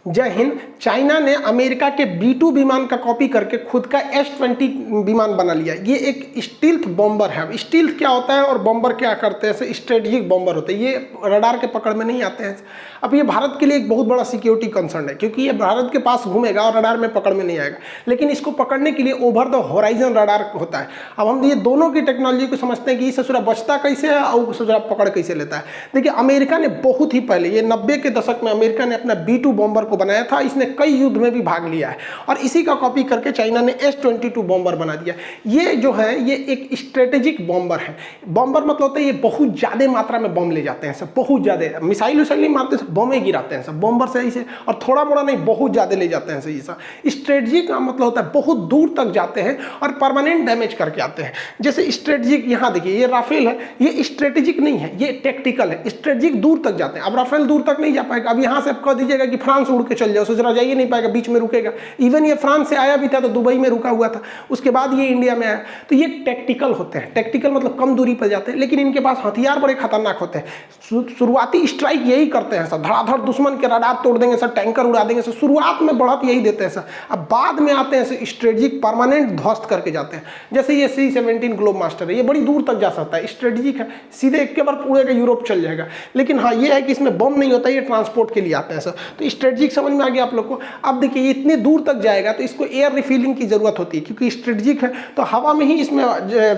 जय हिंद। चाइना ने अमेरिका के B-2 विमान का कॉपी करके खुद का S-20 विमान बना लिया। ये एक स्टील्थ बॉम्बर है। स्टील्थ क्या होता है और बॉम्बर क्या करते हैं? स्ट्रेटेजिक बॉम्बर होते हैं। ये रडार के पकड़ में नहीं आते हैं। अब ये भारत के लिए एक बहुत बड़ा सिक्योरिटी कंसर्न है, क्योंकि ये भारत के पास घूमेगा और रडार में पकड़ में नहीं आएगा। लेकिन इसको पकड़ने के लिए ओवर द होराइजन रडार होता है। अब हम ये दोनों की टेक्नोलॉजी को समझते हैं कि ये ससुरा बचता कैसे है और ससुरा पकड़ कैसे लेता है। देखिए, अमेरिका ने बहुत ही पहले, ये 90 के दशक में अमेरिका ने अपना B-2 बॉम्बर को बनाया था। इसने कई युद्ध में भी भाग लिया है और इसी का कॉपी करके चाइना ने S-22 बॉम्बर बना दिया। ये जो है ये एक स्ट्रेटेजिक बॉम्बर है। बॉम्बर मतलब होता है ये बहुत ज़्यादा मात्रा में बम ले जाते हैं सब, बहुत ज़्यादा। मिसाइल विसाइल नहीं मारते, सब बम गिराते हैं सब बॉम्बर से ऐसे, और थोड़ा मोड़ा नहीं, बहुत ज़्यादा ले जाते हैं सही सा। स्ट्रेटेजिक का मतलब होता है बहुत दूर तक जाते हैं और परमानेंट डैमेज करके आते हैं। जैसे स्ट्रेटेजिक, यहाँ देखिए ये राफेल है, ये स्ट्रेटेजिक नहीं है, ये टेक्टिकल है। स्ट्रेटेजिक दूर तक जाते हैं। अब राफेल दूर तक नहीं जा पाएगा। अब यहाँ से कह दीजिएगा कि फ्रांस उड़ के चल जाओ, सोच रहा जाइए नहीं पाएगा, बीच में रुकेगा। इवन ये फ्रांस से आया भी था तो दुबई में रुका हुआ था, उसके बाद ये इंडिया में आया। तो ये टेक्टिकल होते हैं। टेक्टिकल मतलब कम दूरी पर जाते हैं, लेकिन इनके पास हथियार बड़े खतरनाक होते हैं। शुरुआती स्ट्राइक यही करते हैं सर, धड़ाधड़ दुश्मन के रडार तोड़ देंगे सर, टैंकर उड़ा देंगे सर। शुरुआत में बढ़त यही देते हैं सर। अब बाद में आते हैं स्ट्रेटेजिक, परमानेंट ध्वस्त करके जाते हैं। जैसे ये C-17 ग्लोब मास्टर है, ये बड़ी दूर तक जा सकता है, स्ट्रेटेजिक है, सीधे एक के बार पूरे का यूरोप चल जाएगा। लेकिन हाँ ये है कि इसमें बम नहीं होता, ये ट्रांसपोर्ट के लिए आते हैं सर। तो स्ट्रेटेजिक समझ में आ गया आप लोग को। अब देखिए ये इतनी दूर तक जाएगा तो इसको एयर रिफिलिंग की जरूरत होती है, क्योंकि स्ट्रेटेजिक है तो हवा में ही इसमें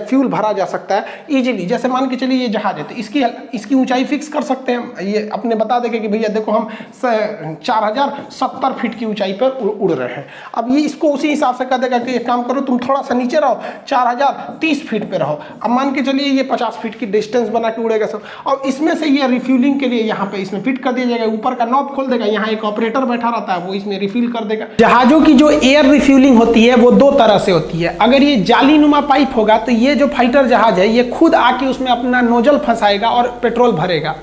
फ्यूल भरा जा सकता है इजीली। जैसे मान के चलिए ये जहाज है तो इसकी ऊंचाई फिक्स कर सकते हैं। ये अपने बता देंगे कि भैया देखो हम 4070 फीट की ऊंचाई पर उड़ रहे हैं। अब ये इसको उसी हिसाब से कह देगा कि एक काम करो तुम थोड़ा सा नीचे रहो, 4030 फीट पे रहो। अब मान के चलिए ये 50 फीट की डिस्टेंस बना के उड़ेगा सब। और इसमें से ये रिफ्यूलिंग के लिए यहाँ पे इसमें फिट कर दिया जाएगा, ऊपर का नॉब खोल देगा, यहाँ एक ऑपरेटर बैठा रहता है, वो इसमें रिफिल कर देगा। जहाजों की जो एयर रिफ्यूलिंग होती है वो दो तरह से होती है। अगर ये जालीनुमा पाइप होगा तो ये जो फाइटर जहाज है ये खुद आके उसमें अपना नोजल फंसाएगा और पेट्रोल भरेगा।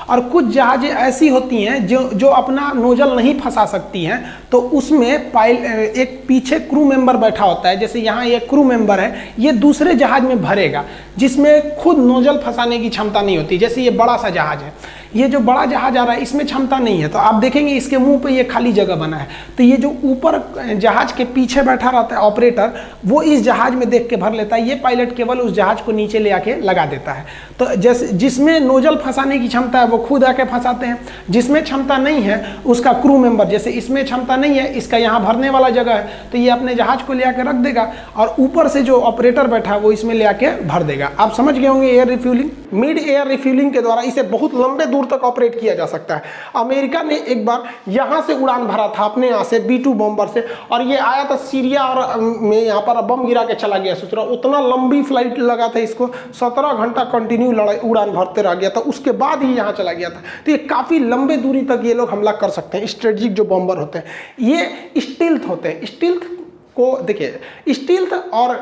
और कुछ जहाजें ऐसी होती हैं जो अपना नोजल नहीं फंसा सकती हैं, तो उसमें एक पीछे क्रू मेंबर बैठा होता है। जैसे यहाँ ये क्रू मेंबर है, ये दूसरे जहाज में भरेगा जिसमें खुद नोजल फंसाने की क्षमता नहीं होती। जैसे ये बड़ा सा जहाज है, ये जो बड़ा जहाज आ रहा है इसमें क्षमता नहीं है, तो आप देखेंगे इसके मुंह पे ये खाली जगह बना है। तो ये जो ऊपर जहाज के पीछे बैठा रहता है ऑपरेटर, वो इस जहाज में देख के भर लेता है। ये पायलट केवल उस जहाज को नीचे ले आके लगा देता है। तो जैसे जिसमें नोजल फंसाने की क्षमता है वो खुद आके फंसाते हैं, जिसमें क्षमता नहीं है उसका क्रू मेंबर, जैसे इसमें क्षमता नहीं है, इसका यहाँ भरने वाला जगह है तो ये अपने जहाज को ले आके रख देगा और ऊपर से जो ऑपरेटर बैठा है वो इसमें ले आके भर देगा। आप समझ गए होंगे air refuelling. Mid air refuelling के द्वारा इसे बहुत लंबे दूर तक ऑपरेट किया जा सकता है। अमेरिका ने एक बार यहां से उड़ान भरा था अपने यहां से B-2 बॉम्बर से, और ये आया था सीरिया और में यहाँ पर बम गिरा के चला गया। सोच रहा उतना लंबी फ्लाइट लगा था इसको, 17 घंटा कंटिन्यू उड़ान भरते रह गया था, उसके बाद ही यहाँ चला गया था। तो ये काफी लंबे दूरी तक ये लोग हमला कर सकते हैं। स्ट्रेटेजिक जो बॉम्बर होते हैं ये स्टील्थ होते हैं। स्टील्थ को देखिए, स्टील्थ और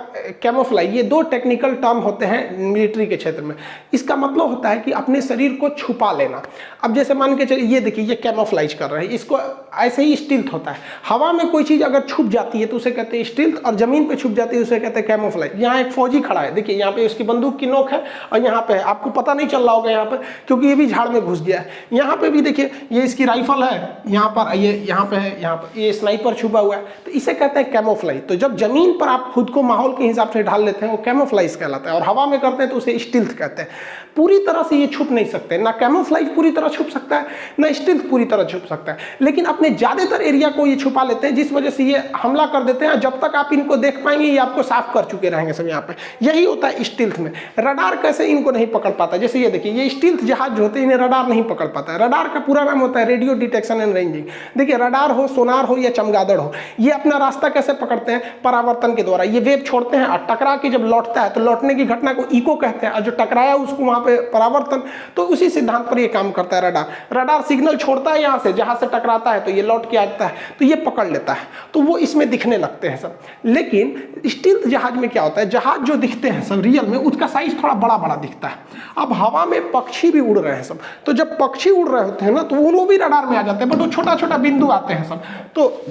कैमोफ्लाई ये दो टेक्निकल टर्म होते हैं मिलिट्री के क्षेत्र में। इसका मतलब होता है कि अपने शरीर को छुपा लेना। अब जैसे मान के चलिए ये देखिए ये कैमोफ्लाइज कर रहे हैं, इसको ऐसे ही स्टील्थ होता है। हवा में कोई चीज़ अगर छुप जाती है तो उसे कहते हैं स्टील्थ, और जमीन पे छुप जाती है उसे कहते हैं कैमोफ्लाइज। यहाँ एक फौजी खड़ा है, देखिए यहाँ पे उसकी बंदूक की नोक है और यहाँ पे है, आपको पता नहीं चल रहा होगा यहाँ पर क्योंकि ये भी झाड़ में घुस गया है। यहाँ पे भी देखिए ये इसकी राइफल है, यहाँ पर ये यहाँ पे है, यहाँ पर ये स्नाइपर छुपा हुआ है, तो इसे कहते हैं कैमोफ्लाइज। तो जब जमीन पर आप खुद को माहौल के हिसाब से ढाल लेते हैं वो कैमोफ्लाइज कहलाता है, और हवा में करते हैं तो उसे स्टील्थ कहते हैं। पूरी तरह से ये छुप नहीं सकते, ना कैमोफ्लाइज पूरी तरह छुप सकता है ना स्टील्थ पूरी तरह छुप सकता है, लेकिन अपने ज्यादातर एरिया को ये छुपा लेते हैं, जिस वजह से ये हमला कर देते हैं। जब तक आप इनको देख पाएंगे ये आपको साफ कर चुके रहेंगे सब। यहाँ पे यही होता है स्टील्थ में। रडार कैसे इनको नहीं पकड़ पाता, जैसे ये देखिए ये स्टील्थ जहाज जो होते हैं इन्हें रडार नहीं पकड़ पाता है। रडार का पूरा नाम होता है रेडियो डिटेक्शन एंड रेंजिंग। देखिए रडार हो, सोनार हो या चमगादड़ हो, ये अपना रास्ता कैसे पकड़ते हैं? परावर्तन के द्वारा। ये वेव छोड़ते हैं और टकरा के जब लौटता है तो लौटने की घटना को इको कहते हैं, और जो टकराया उसको वहां पे परावर्तन। तो उसी सिद्धांत पर ये काम करता है रडार। रडार सिग्नल छोड़ता है यहाँ से, जहां से टकराता है तो ये लौट के आता है, तो ये पकड़ लेता है, तो वो इसमें दिखने लगते हैं सब। लेकिन स्टील्थ जहाज में क्या होता है, जहाज जो दिखते हैं सब रियल में उसका साइज थोड़ा बड़ा बड़ा दिखता है। अब हवा में पक्षी भी उड़ रहे हैं सब, तो जब पक्षी उड़ रहे होते हैं ना तो वो भी रडार में आ जाते हैं, बट वो छोटा छोटा बिंदु आते हैं सब। तो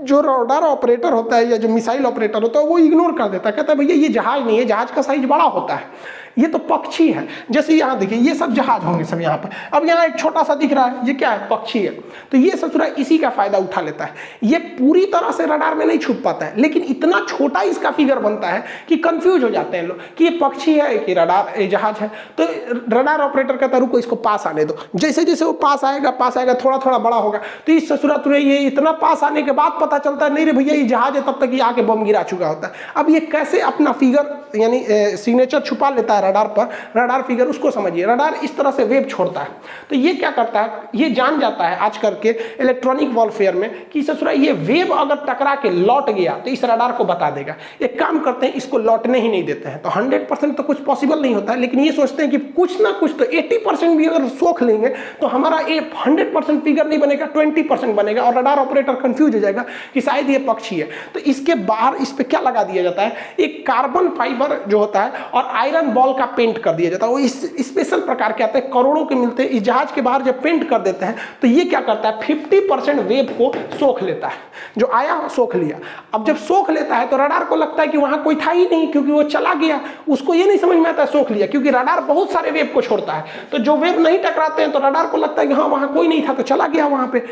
जो रडार ऑपरेटर होता है या जो मिसाइल ऑपरेटर होता है वो इग्नोर कर देता है, कहता है भैया ये जहाज नहीं है, जहाज का साइज बड़ा होता है, ये तो पक्षी है। जैसे यहाँ देखिए ये सब जहाज होंगे सब यहाँ पर, अब यहाँ एक छोटा सा दिख रहा है, ये क्या है, पक्षी है। तो ये ससुरा इसी का फायदा उठा लेता है। ये पूरी तरह से रडार में नहीं छुप पाता है, लेकिन इतना छोटा इसका फिगर बनता है कि कंफ्यूज हो जाते हैं लोग कि ये पक्षी है कि रडार जहाज है। तो रडार ऑपरेटर कहता है रुको इसको पास आने दो, जैसे जैसे वो पास आएगा थोड़ा थोड़ा बड़ा होगा। तो इस ससुरा तुरंत ये इतना पास आने के बाद पता चलता है नहीं रे भैया ये जहाज है, तब तक ये आके बम गिरा चुका होता है। अब ये कैसे अपना फिगर यानी सिग्नेचर छुपा लेता है रडार पर, रडार फिगर उसको समझिए। रडार इस तरह से वेव छोड़ता है, तो ये क्या करता है, ये जान जाता है आज करके इलेक्ट्रॉनिक वॉरफेयर में कि ससुरा ये वेव अगर टकरा के लौट गया तो इस रडार को बता देगा। एक काम करते हैं, इसको लौटने ही नहीं देते हैं। तो 100% तो कुछ पॉसिबल नहीं होता है, लेकिन ये सोचते हैं कि कुछ ना कुछ तो 80% भी अगर सोख लेंगे तो हमारा 100% फिगर नहीं बनेगा, 20% बनेगा, और रडार ऑपरेटर कंफ्यूज हो जाएगा कि शायद ये पक्षी है। तो इसके बाहर इस पे क्या लगा दिया जाता है, एक कार्बन फाइबर जो होता है और आयरन बॉल का पेंट कर दिया जाता है। वो इस स्पेशल प्रकार के आते हैं, करोड़ों के मिलते हैं। इस जहाज के बाहर जब पेंट कर देते हैं तो ये क्या करता है, 50% वेव को सोख लेता है। जो आया सोख लिया। अब जब सोख लेता है तो रडार को लगता है कि वहां कोई था ही नहीं, क्योंकि वो चला गया। उसको ये नहीं समझ में आता है सोख लिया, क्योंकि रडार बहुत सारे वेव को छोड़ता है। तो जो वेव नहीं टकराते हैं तो रडार को लगता है कि हाँ वहां कोई नहीं था, तो चला गया, वहां पे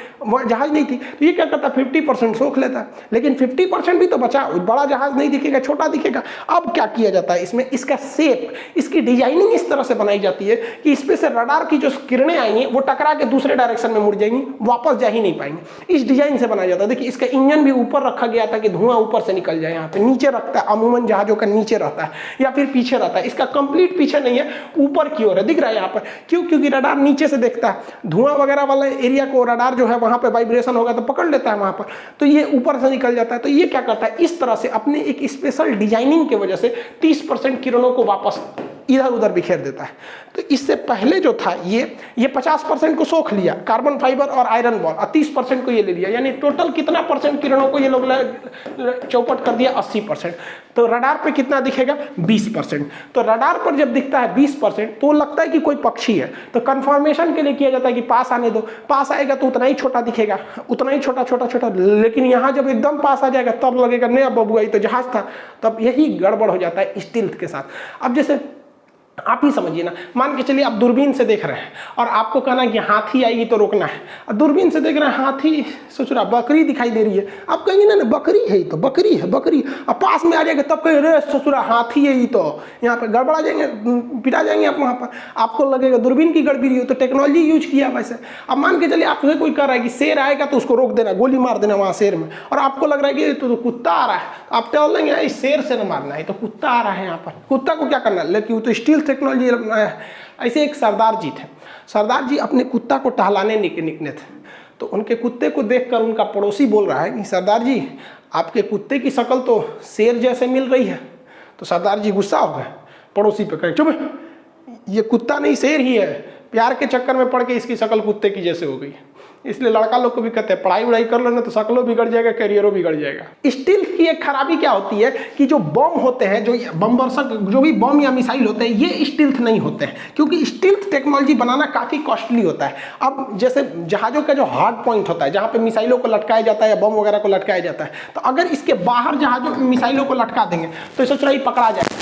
जहाज नहीं थी। तो ये क्या करता है, 50% सोख लेता है। लेकिन 50% भी तो बचा, बड़ा जहाज नहीं दिखेगा, छोटा दिखेगा। अब क्या किया जाता है इसमें, इसका शेप, इसकी डिजाइनिंग इस तरह से बनाई जाती है कि इसमें से रडार की जो किरणें आएंगी वो टकरा के दूसरे डायरेक्शन में मुड़ जाएंगी, वापस जा ही नहीं पाएंगे। इस डिजाइन से बनाया जाता है। देखिए इसका इंजन भी ऊपर रखा गया था कि धुआं ऊपर से निकल जाए। यहाँ पे नीचे रखता है, अमूमन जहाजों का नीचे रहता है या फिर पीछे रहता है। इसका कंप्लीट पीछे नहीं है, ऊपर की ओर है, दिख रहा है यहाँ पर। क्यों, क्योंकि रडार नीचे से देखता है, धुआं वगैरह वाले एरिया को रडार जो है वहां पे वाइब्रेशन होगा तो पकड़ लेता है वहां पर, तो ये ऊपर से निकल जाता है। तो ये क्या करता है, इस तरह से अपने एक स्पेशल डिजाइनिंग की वजह से 30% किरणों को वापस इधर उधर बिखेर देता है। तो इससे पहले जो था ये 50% को सोख लिया, कार्बन फाइबर और आयरन बॉल, और 30% को ये ले लिया। यानी टोटल कितना परसेंट किरणों को ये लोग चौपट कर दिया, 80%। तो रडार पे कितना दिखेगा, 20%। तो रडार पर जब दिखता है 20% तो लगता है कि कोई पक्षी है। तो कंफर्मेशन के लिए किया जाता है कि पास आने दो, पास आएगा तो उतना ही छोटा दिखेगा, उतना ही छोटा छोटा छोटा। लेकिन यहाँ जब एकदम पास आ जाएगा तब लगेगा नहीं अब बबुआ तो जहाज था। तब यही गड़बड़ हो जाता है स्टील्थ के साथ। अब जैसे आप ही समझिए ना, मान के चलिए आप दूरबीन से देख रहे हैं और आपको कहना है कि हाथी आएगी तो रोकना है। अब दूरबीन से देख रहे हैं हाथी, सोच रहा बकरी दिखाई दे रही है, आप कहेंगे ना बकरी है, तो बकरी है बकरी। अब पास में आ जाएगा तब कहेंगे रे ससुरा हाथी है, तो यहाँ पे गड़बड़ा जाएंगे, पिटा जाएंगे आप वहाँ पर। आपको लगेगा दूरबीन की गड़बड़ी हो, तो टेक्नोलॉजी यूज किया वैसे। अब मान के चलिए आपसे कोई कह रहा है कि शेर आएगा तो उसको रोक देना, गोली मार देना वहाँ शेर में, और आपको लग रहा है कि तो कुत्ता आ रहा है, आप टहल लेंगे इस शेर से न मारना है, तो कुत्ता आ रहा है यहाँ पर। कुत्ता को क्या करना है, लेकिन वो तो स्टील टेक्नोलॉजी है। ऐसे एक सरदार जी थे, सरदार जी अपने कुत्ता को टहलाने निकले थे। तो उनके कुत्ते को देखकर उनका पड़ोसी बोल रहा है कि सरदार जी आपके कुत्ते की शक्ल तो शेर जैसे मिल रही है। तो सरदार जी गुस्सा हो गए, पड़ोसी पे कहे चुप, ये कुत्ता नहीं शेर ही है, प्यार के चक्कर में पड़ के इसकी शक्ल कुत्ते की जैसे हो गई। इसलिए लड़का लोग को भी कहते हैं पढ़ाई वढ़ाई कर लो ना तो शक्लों बिगड़ जाएगा, करियरों बिगड़ जाएगा। स्टील्थ की एक खराबी क्या होती है कि जो बम होते हैं, जो बमवर्षक जो भी बम या मिसाइल होते हैं, ये स्टील्थ नहीं होते हैं, क्योंकि स्टील्थ टेक्नोलॉजी बनाना काफ़ी कॉस्टली होता है। अब जैसे जहाज़ों का जो हार्ड पॉइंट होता है, जहाँ पे मिसाइलों को लटकाया जाता है या बम वगैरह को लटकाया जाता है, तो अगर इसके बाहर जहाज़ों मिसाइलों को लटका देंगे तो सोच रहा पकड़ा जाएगा,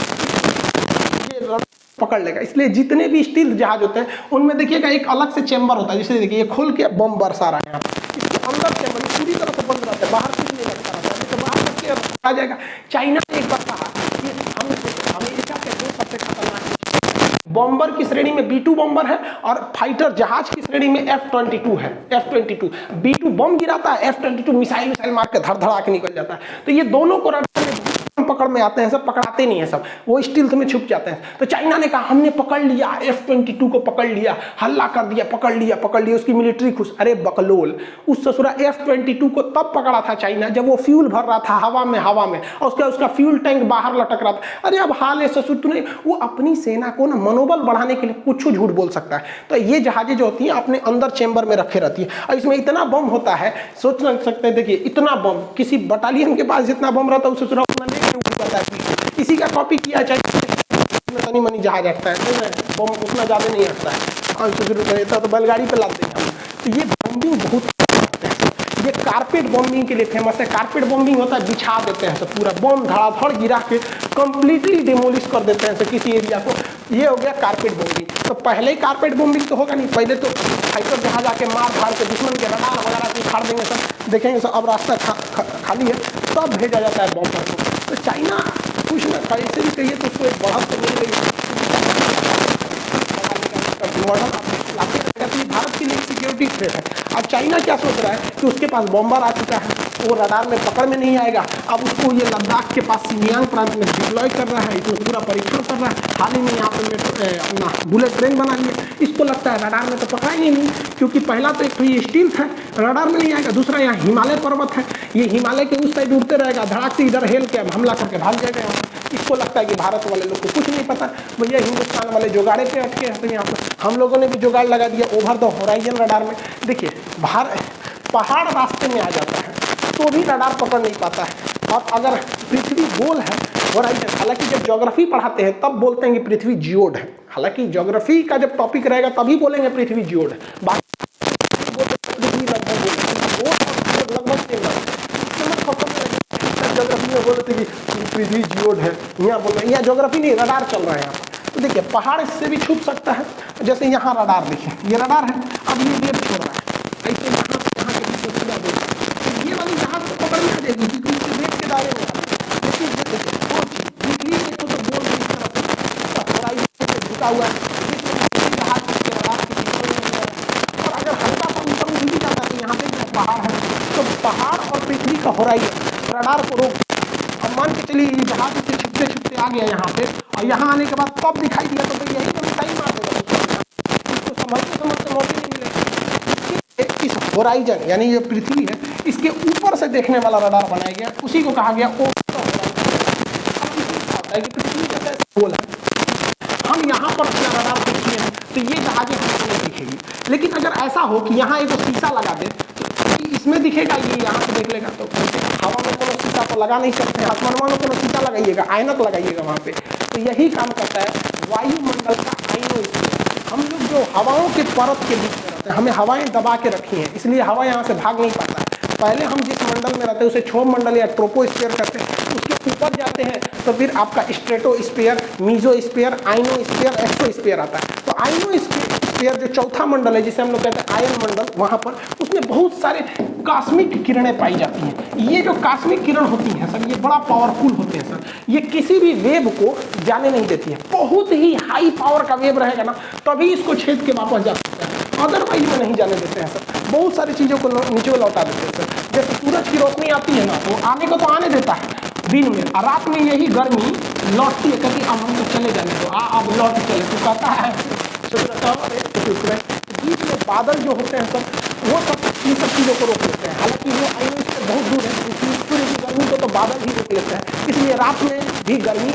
पकड़ लेगा। इसलिए जितने भी स्टील जहाज होते हैं उनमें देखिएगा एक अलग से चेंबर होता है। जैसे देखिए ये खोल के बम बरसा रहा है, यहाँ इसके अंदर चेंबर पूरी तरह से बंद रहता है, बाहर कुछ नहीं लगता रहता है, तो बाहर करके आ जाएगा। चाइना ने एक बार कहा कि अमेरिका के दो सबसे खतरनाक बॉम्बर की श्रेणी में B2 बॉम्बर है और फाइटर जहाज की श्रेणी में F-22 है। F-22 B2 बम गिराता है, F-22 मिसाइल मार के धड़ के निकल जाता है। तो ये दोनों को पकड़ में आते हैं, सब पकड़ाते नहीं है, सब वो स्टील्थ में छुप जाते हैं। तो चाइना ने कहा हमने पकड़ लिया, F-22 को पकड़ लिया, हल्ला कर दिया, पकड़ लिया, उसकी मिलिट्री खुश। अरे बकलोल, उस ससुरा F-22 को तब पकड़ा था चाइना जब वो फ्यूल भर रहा था हवा में, और उसका फ्यूल टैंक बाहर लटक रहा था। अरे अब हाल है ससुर तूने, वो अपनी सेना को ना मनोबल बढ़ाने के लिए कुछ झूठ बोल सकता है। तो ये जहाजें जो होती हैं अपने अंदर चेंबर में रखे रहती है, और इसमें इतना बम होता है, सोच सकते हैं। देखिए इतना बम, किसी बटालियन के पास जितना बम रहता है उस ससुरा उतना नहीं पता है, किसी का कॉपी किया चाहिए तनी मनी जहाज हटता है, बम उतना ज़्यादा नहीं हटता है, 500 रुपये तो बैलगाड़ी पे लाते हैं हम। तो ये बम्बिंग बहुत करते हैं, ये कारपेट बॉम्बिंग के लिए फेमस है। कारपेट बॉम्बिंग होता है बिछा देते हैं, तो पूरा बम धड़ाधड़ गिरा के कंप्लीटली डिमोलिश कर देते हैं किसी एरिया को, ये हो गया कारपेट बॉम्बिंग। तो पहले ही कारपेट बॉम्बिंग तो होगा नहीं, पहले तो फाइटर जहाँ जाके मार धाड़ के दुश्मन के रडार वगैरह से उखाड़ देंगे, सब देखेंगे सब अब रास्ता खाली है, तब भेजा जाता है बॉम्बर को। तो चाइना कुछ ना कैसे भी कहिए तो उसको एक बढ़त तो मिल गई, भारत के लिए सिक्योरिटी थ्रेट है। अब चाइना क्या सोच रहा है कि उसके पास बॉम्बर आ चुका है, वो रडार में पकड़ में नहीं आएगा, अब उसको ये लद्दाख के पास सिंजियांग प्रांत में डिप्लॉय कर रहा है, इसमें पूरा परीक्षण कर रहा है। हाल ही में यहाँ पे अपना बुलेट ट्रेन बना लिया, इसको लगता है रडार में तो पकड़ाएंगे नहीं, क्योंकि पहला तो एक तो ये स्टील है, रडार में नहीं आएगा, दूसरा यहाँ हिमालय पर्वत है, ये हिमालय के उस साइड उड़ते रहेगा, धड़ाक से इधर हेल के हमला करके भाग जाएगा। इसको लगता है कि भारत वाले लोग को कुछ नहीं पता, भैया हिंदुस्तान वाले जुगाड़े पे अटके हैं। तो यहाँ पर हम लोगों ने भी जुगाड़ लगा दिया ओवर द होराइजन रडार में। देखिए पहाड़ रास्ते में आ जाता है तो भी रडार पकड़ नहीं पाता है, और अगर पृथ्वी गोल है होराइजन, हालांकि जब ज्योग्राफी पढ़ाते हैं तब बोलते हैं कि पृथ्वी जियोड है, हालांकि ज्योग्राफी का जब टॉपिक रहेगा तभी बोलेंगे पृथ्वी जियोड है, पृथ्वी लगभग ज्योग्राफी में बोलते कि पृथ्वी जियोड है, यहाँ बोल रहे हैं, यहाँ ज्योग्राफी नहीं रडार चल रहा है यहाँ पर। तो देखिए पहाड़ इससे भी छुप सकता है, जैसे यहाँ रडार देखिए, ये रडार है, अब ये वेव छोड़ रहा है, ऐसे यहाँ के बीच में खुला देगा, तो ये वाली जहाज को पकड़ में आ जाएगी क्योंकि उसके वेग के दायरे में लेकिन पृथ्वी एक तो बोल रही तरफ झुका हुआ है, जहाज के रडार के और अगर हल्का सा ऊपर उठ भी जाता है तो यहाँ पे पहाड़ है, तो पहाड़ और पृथ्वी का होराइजन रडार को रोक। अब मान के चलिए जहाज से छिपते छिपते आ गया यहाँ पे, और यहाँ आने के बाद तब दिखाई दिया तो भाई यही तो मिसाइल मार देगा, इसको समझते मौके नहीं मिलेगा। इस होराइजन यानी ये पृथ्वी है, इसके ऊपर से देखने वाला रडार बनाया गया, उसी को कहा गया ओवर द होराइजन। अब इसमें क्या होता है कि पृथ्वी जैसे गोल है, हम यहाँ पर अपना रडार देखते हैं तो ये जहाजें हमको नहीं दिखेगी, लेकिन अगर ऐसा हो कि यहाँ एक शीशा लगा दे तो इसमें दिखेगा, ये यहाँ से देख लेगा। तो हवा में कोनो शीशा तो लगा नहीं सकते, आसमान में कोनो शीशा लगाइएगा, ऐनक लगाइएगा वहाँ पे, तो यही काम करता है वायुमंडल का आइनोस्फीयर। हम लोग जो हवाओं के परत के बीच में रहते हैं, हमें हवाएं दबा के रखी हैं, इसलिए हवा यहाँ से भाग नहीं पाता है। पहले हम जिस मंडल में रहते हैं उसे क्षोभ मंडल या ट्रोपोस्फीयर कहते हैं, उसके ऊपर जाते हैं तो फिर आपका स्ट्रेटोस्फीयर, मीजोस्फीयर, आइनोस्फीयर, एक्सोस्फीयर आता है। तो आइनोस्फीयर जो चौथा मंडल है जिसे हम लोग कहते हैं आयन मंडल, वहाँ पर उसमें बहुत सारे कॉस्मिक किरणें पाई जाती हैं। ये जो कॉस्मिक किरण होती हैं सर, ये बड़ा पावरफुल होते हैं सर, ये किसी भी वेव को जाने नहीं देती है, बहुत ही हाई पावर का वेव रहेगा ना तभी इसको छेद के वापस जा सकता है, अदरवाइज में नहीं जाने देते हैं सर। बहुत सारी चीज़ों को नीचे लौटा देते हैं सर, जैसे सूरज की रोशनी आती है ना तो आने को तो आने देता है दिन में, और रात में यही गर्मी लौटती है, कहती अब हम तो चले जाने दो, अब लौट चले, तो कहता है बीच में बादल जो होते हैं सर वो सब इन सब चीज़ों को रोक लेते हैं, हालांकि वो आयन से बहुत दूर है, सूर्य की गर्मी को तो बादल ही रोक लेते हैं, इसलिए रात में भी गर्मी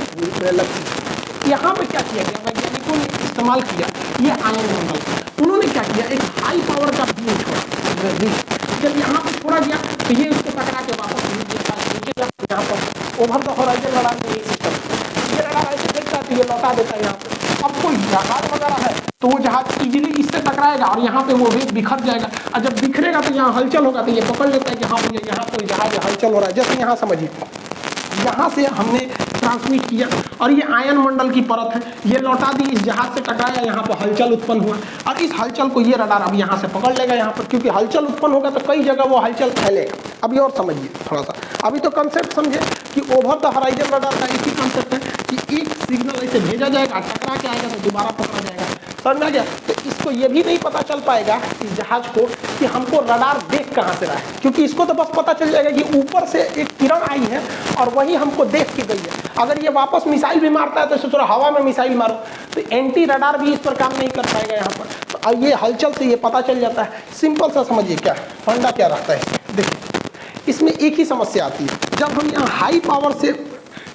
लगती है। यहाँ पे क्या किया गया, वैज्ञानिकों ने इस्तेमाल किया ये आयन मंडल, उन्होंने क्या किया, एक हाई पावर का बीम छोड़ा, जब यहाँ पे छोड़ा गया तो ये उसको टकरा के वापस नीचे यहाँ पर ओवर द होराइजन रडार में ये सिस्टम, ये रडार ऐसे देखता है तो ये लौटा देता है यहाँ पे। अब कोई जहाज वगैरह है तो वो जहाज इजीली इससे टकराएगा और यहाँ पे वो वेग बिखर जाएगा, और जब बिखरेगा तो यहाँ हलचल होगा तो ये पकड़ लेता है कि हाँ भैया यहाँ कोई जहाज हलचल हो रहा है। जैसे यहाँ समझिए, यहाँ से हमने ट्रांसमिट किया और ये आयन मंडल की परत है, ये लौटा दी, इस जहाज से टकराया, यहाँ पर हलचल उत्पन्न हुआ, और इस हलचल को ये रडार अब यहाँ से पकड़ लेगा यहाँ पर, क्योंकि हलचल उत्पन्न होगा तो कई जगह वो हलचल फैलेगा। अभी और समझिए थोड़ा सा, अभी तो कंसेप्ट समझे कि ओवर द होराइजन रडार का एक ही कंसेप्ट है कि एक सिग्नल ऐसे भेजा जाएगा, टकरा के आएगा तो दोबारा पकड़ा जाएगा, समझ में आ गया। तो इसको ये भी नहीं पता चल पाएगा इस जहाज को कि हमको रडार देख कहाँ से रहा है, क्योंकि इसको तो बस पता चल जाएगा कि ऊपर से एक किरण आई है और वही हमको देख के गई है। अगर ये वापस मिसाइल भी मारता है तो सोच रहा हवा में मिसाइल मारो, तो एंटी रडार भी इस पर काम नहीं कर पाएगा यहाँ पर। तो ये हलचल से ये पता चल जाता है। सिंपल सा समझिए क्या फंडा क्या रहता है। देखिए इसमें एक ही समस्या आती है, जब हम यहाँ हाई पावर से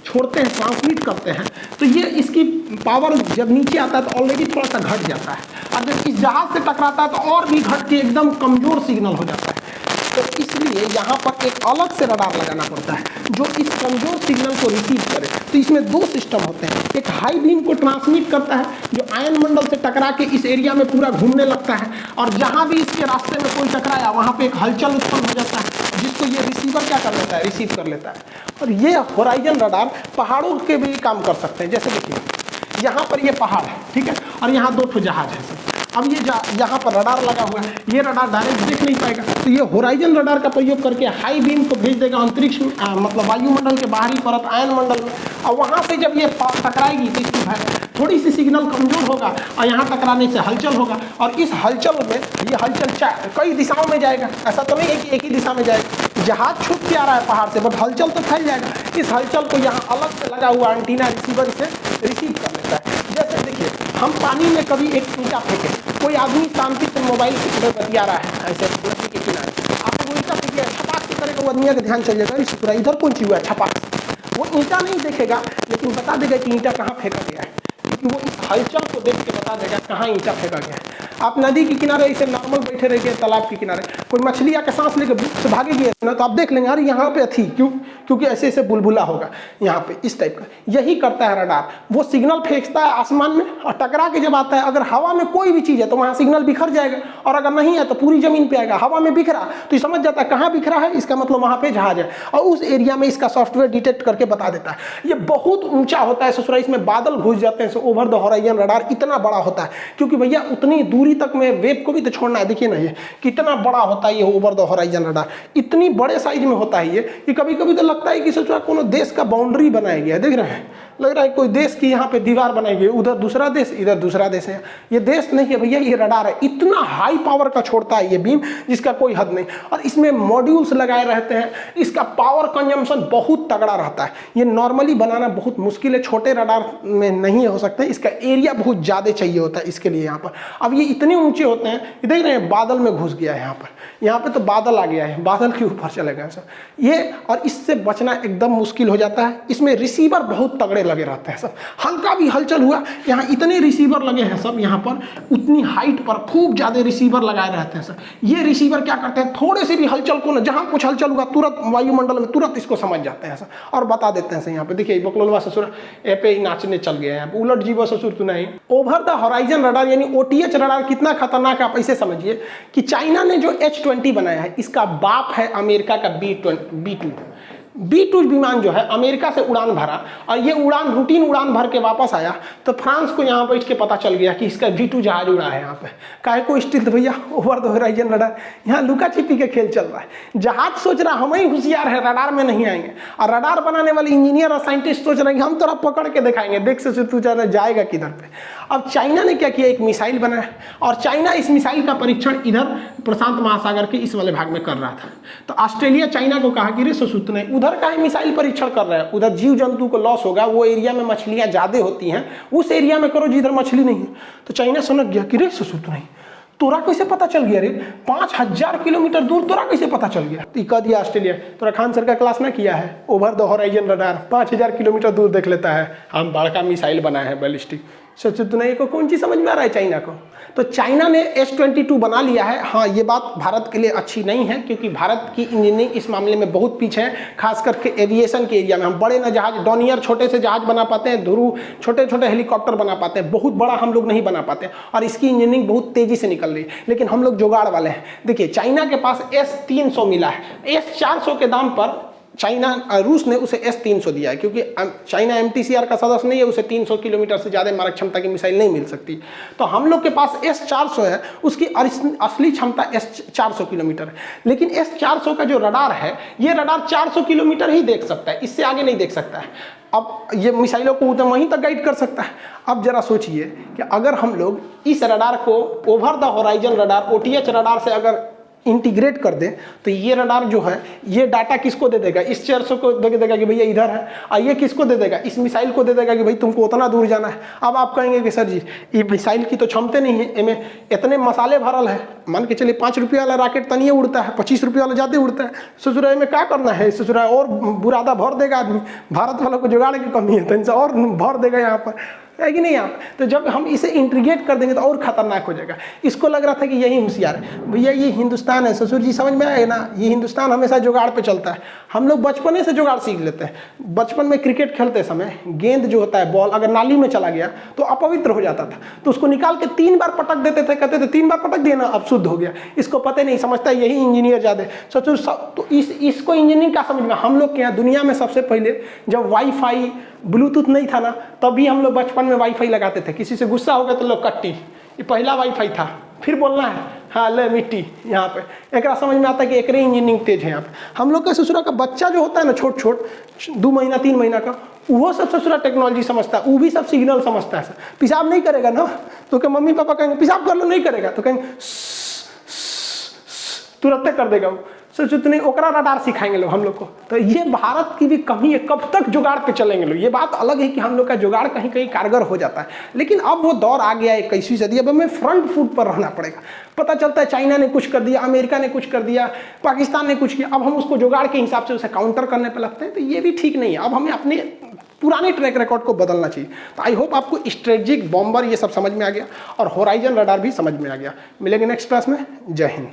छोड़ते हैं, ट्रांसमिट करते हैं, तो ये इसकी पावर जब नीचे आता है तो ऑलरेडी थोड़ा सा घट जाता है, और जब इस जहाज से टकराता है तो और भी घट के एकदम कमज़ोर सिग्नल हो जाता है। तो इसलिए यहाँ पर एक अलग से रडार लगाना पड़ता है जो इस कमजोर सिग्नल को रिसीव करे। तो इसमें दो सिस्टम होते हैं, एक हाई बीम को ट्रांसमिट करता है जो आयन मंडल से टकरा के इस एरिया में पूरा घूमने लगता है, और जहाँ भी इसके रास्ते में कोई टकराया वहाँ पे एक हलचल उत्पन्न हो जाता है जिसको ये रिसीवर क्या कर लेता है, रिसीव कर लेता है। और ये होराइजन रडार पहाड़ों के भी काम कर सकते हैं। जैसे देखिए यहाँ पर ये पहाड़ है, ठीक है, और यहाँ दो ठो जहाज है। अब ये यहाँ पर रडार लगा हुआ है, ये रडार डायरेक्ट देख नहीं पाएगा, तो ये होराइजन रडार का प्रयोग करके हाई बीम को भेज देगा अंतरिक्ष में, मतलब वायुमंडल के बाहरी परत आयन मंडल में, और वहाँ से जब ये टकराएगी तो इसकी थोड़ी सी सिग्नल कमजोर होगा और यहाँ टकराने से हलचल होगा, और इस हलचल में ये हलचल कई दिशाओं में जाएगा। ऐसा तो नहीं है कि एक ही दिशा में जाएगा, जहाज छूट के आ रहा है पहाड़ से, बट हलचल तो फैल जाएगा। इस हलचल को यहाँ अलग से लगा हुआ एंटीना रिसीवर से रिसीव कर लेता है। जैसे देखिए हम पानी में कभी एक ईंटा फेंके, कोई आदमी शांति से मोबाइल से इधर बतिया रहा है ऐसे नदी के किनारे, आपको वो ईंटा फेंके छपाक से करेगा, वो आदमी का ध्यान चल जाएगा इस पूरा इधर कौन चीज हुआ है छपाक। वो ईंटा नहीं देखेगा लेकिन बता देगा कि ईंटा कहाँ फेंका गया है, क्योंकि वो इस हलचल को देख के बता देगा कहाँ ईंटा फेंका गया है। आप नदी के किनारे ऐसे नॉर्मल बैठे रहिए, तालाब के किनारे कोई मछली आके सांस लेके से भागेगी ना, तो आप देख लेंगे अरे यहाँ पे थी, क्योंकि ऐसे ऐसे बुलबुला होगा यहाँ पे, इस टाइप का। यही करता है रडार, वो सिग्नल फेंकता है आसमान में और टकरा के जब आता है, अगर हवा में कोई भी चीज़ है तो वहाँ सिग्नल बिखर जाएगा, और अगर नहीं है तो पूरी जमीन पे आएगा। हवा में बिखरा तो ये समझ जाता है कहाँ बिखरा है, इसका मतलब वहाँ पे जहाज है, और उस एरिया में इसका सॉफ्टवेयर डिटेक्ट करके बता देता है। ये बहुत ऊंचा होता है ससुरा, इसमें बादल घुस जाते हैं। ओवर द होराइजन रडार इतना बड़ा होता है क्योंकि भैया उतनी दूरी तक में वेब को भी तो छोड़ना है। देखिए ना ये कितना बड़ा होता है, ये ओवर द होराइजन रडार इतनी बड़े साइज में होता है ये कि कभी कभी तो लगता है कि सोचो कोनो देश का बाउंड्री बनाया गया है। देख रहे हैं, लग रहा है कोई देश की यहाँ पे दीवार बनाई गई, उधर दूसरा देश इधर दूसरा देश है। ये देश नहीं है भैया, ये रडार है। इतना हाई पावर का छोड़ता है ये बीम जिसका कोई हद नहीं, और इसमें मॉड्यूल्स लगाए रहते हैं। इसका पावर कंजम्पशन बहुत तगड़ा रहता है। ये नॉर्मली बनाना बहुत मुश्किल है, छोटे रडार में नहीं हो सकते। इसका एरिया बहुत ज़्यादा चाहिए होता है इसके लिए यहाँ पर। अब ये इतने ऊंचे होते हैं, देख रहे हैं बादल में घुस गया है यहाँ पे तो बादल आ गया है, बादल के ऊपर चले गए सब ये, और इससे बचना एकदम मुश्किल हो जाता है। इसमें रिसीवर बहुत तगड़े लगे रहते हैं सब, हल्का भी हलचल हुआ, यहाँ इतने रिसीवर लगे हैं सब, यहाँ पर उतनी हाइट पर खूब ज़्यादा रिसीवर लगाए रहते हैं सब। ये रिसीवर क्या करते हैं, थोड़े से भी हलचल को ना, जहाँ कुछ हलचल हुआ तुरंत वायुमंडल में तुरंत इसको समझ जाते हैं सब और बता देते हैं। यहाँ पे देखिए बकलोलवा ससुर ए पे ही नाचने चल गया है, उलट जीवो ससुर तू नहीं। ओवर द होराइजन रडार यानी OTH रडार कितना खतरनाक है आप ऐसे समझिए कि चाइना ने जो H-20 बनाया है, इसका बाप है अमेरिका का B-2 विमान जो है अमेरिका से उड़ान भरा, और ये उड़ान रूटीन उड़ान भर के वापस आया तो फ्रांस को यहाँ बैठ के पता चल गया कि इसका B-2 जहाज उड़ा है। यहाँ पे काहे को स्टिल्थ भैया, ओवर द होराइजन रडार, यहाँ लुका छिपी के खेल चल रहा है। जहाज सोच रहा हम ही होशियार है, रडार में नहीं आएंगे, और रडार बनाने वाले इंजीनियर और साइंटिस्ट सोच रहे हैं हम तोरा पकड़ के दिखाएंगे, देख से तू जाएगा किधर पे। अब चाइना ने क्या किया, एक मिसाइल बनाया, और चाइना इस मिसाइल का परीक्षण इधर प्रशांत महासागर के इस वाले भाग में कर रहा था। तो ऑस्ट्रेलिया चाइना को कहा कि रे ससुत नहीं, उधर का मिसाइल परीक्षण कर रहा है, उधर जीव जंतु को लॉस होगा, वो एरिया में मछलियां ज्यादा होती हैं, उस एरिया में करो जिधर मछली नहीं है। तो चाइना समझ गया कि रे ससुत नहीं, तोरा कैसे पता चल गया रे, 5000 किलोमीटर दूर तोरा कैसे पता चल गया। तो कह दिया ऑस्ट्रेलिया, तोरा खान सर का क्लास ना किया है, over the horizon radar 5000 kilometre दूर देख लेता है, हम बड़का मिसाइल बनाए हैं बैलिस्टिक। सचुत नहीं को कौन चीज़ समझ में आ रहा है चाइना को। तो चाइना ने H-22 बना लिया है। हाँ, ये बात भारत के लिए अच्छी नहीं है क्योंकि भारत की इंजीनियरिंग इस मामले में बहुत पीछे है, खास करके एविएशन के एरिया में। हम बड़े न जहाज, डॉनियर छोटे से जहाज बना पाते हैं, ध्रुव छोटे छोटे हेलीकॉप्टर बना पाते हैं, बहुत बड़ा हम लोग नहीं बना पाते, और इसकी इंजीनियरिंग बहुत तेजी से निकल रही है। लेकिन हम लोग जुगाड़ वाले हैं। देखिए चाइना के पास S-300 मिला है, S-400 के दाम पर रूस ने उसे S-300 दिया है, क्योंकि चाइना MTCR का सदस्य नहीं है, उसे 300 किलोमीटर से ज़्यादा मारक क्षमता की मिसाइल नहीं मिल सकती। तो हम लोग के पास S-400 है, उसकी असली क्षमता S-400 किलोमीटर है। लेकिन S-400 का जो रडार है, ये रडार 400 किलोमीटर ही देख सकता है, इससे आगे नहीं देख सकता है। अब ये मिसाइलों को उतना वहीं तक गाइड कर सकता है। अब जरा सोचिए कि अगर हम लोग इस रडार को over the horizon radar OTH radar से अगर इंटीग्रेट कर दें तो ये रडार जो है ये डाटा किसको दे देगा, इस 400 को दे देगा कि भैया इधर है, और ये किसको दे देगा, इस मिसाइल को दे देगा कि भाई तुमको उतना दूर जाना है। अब आप कहेंगे कि सर जी ये मिसाइल की तो क्षमता नहीं है, इनमें इतने मसाले भरल है, मान के चलिए 5 रुपये वाला रॉकेट तनिए उड़ता है, 25 रुपये वाला ज़्यादा उड़ता है, ससुराल में क्या करना है, ससुराल और बुरादा भर देगा आदमी, भारत वालों को जुगाड़ की कमी है तो इनसे और भर देगा यहाँ पर। है कि नहीं आप? तो जब हम इसे इंट्रीगेट कर देंगे तो और खतरनाक हो जाएगा। इसको लग रहा था कि यही होशियार है। भैया ये हिंदुस्तान है, ससुर जी समझ में आए ना, ये हिंदुस्तान हमेशा जुगाड़ पे चलता है। हम लोग बचपने से जुगाड़ सीख लेते हैं। बचपन में क्रिकेट खेलते समय गेंद जो होता है, बॉल अगर नाली में चला गया तो अपवित्र हो जाता था, तो उसको निकाल के 3 बार पटक देते थे, कहते थे 3 बार पटक दिया ना अब शुद्ध हो गया। इसको पता नहीं, समझता है यही इंजीनियर ज्यादा ससुर सब। तो इसको इंजीनियरिंग क्या समझ में? हम लोग के यहाँ दुनिया में सबसे पहले जब वाईफाई ब्लूटूथ नहीं था ना, तभी हम लोग बचपन में वाईफाई लगाते थे। किसी से गुस्सा हो गया तो लोग कट्टी, ये पहला वाईफाई था। फिर बोलना है हाँ ले मिट्टी, यहाँ पे एक समझ में आता है कि एक इंजीनियरिंग तेज है यहाँ पे। हम लोग का ससुरा का बच्चा जो होता है ना, छोट छोट 2 महीना 3 महीना का, वो सब ससुरा टेक्नोलॉजी समझता है, वो भी सब सिग्नल समझता है। पेशाब नहीं करेगा ना तो क्या मम्मी पापा कहेंगे पेशाब कर लो, नहीं करेगा तो कहेंगे तुरंत कर देगा वो। सोचो तो नहीं, ओकरा रडार सिखाएंगे लोग हम लोग को। तो ये भारत की भी कमी है, कब तक जुगाड़ पे चलेंगे लोग। ये बात अलग है कि हम लोग का जुगाड़ कहीं कहीं कारगर हो जाता है, लेकिन अब वो दौर आ गया 21वीं सदी। अब हमें फ्रंट फुट पर रहना पड़ेगा। पता चलता है चाइना ने कुछ कर दिया, अमेरिका ने कुछ कर दिया, पाकिस्तान ने कुछ किया, अब हम उसको जुगाड़ के हिसाब से उसे काउंटर करने पर लगते हैं। तो ये भी ठीक नहीं है। अब हमें अपने पुराने ट्रैक रिकॉर्ड को बदलना चाहिए। तो आई होप आपको स्ट्रेटेजिक बॉम्बर ये सब समझ में आ गया और होराइजन रडार भी समझ में आ गया। मिलेंगे नेक्स्ट क्लास में। जय हिंद।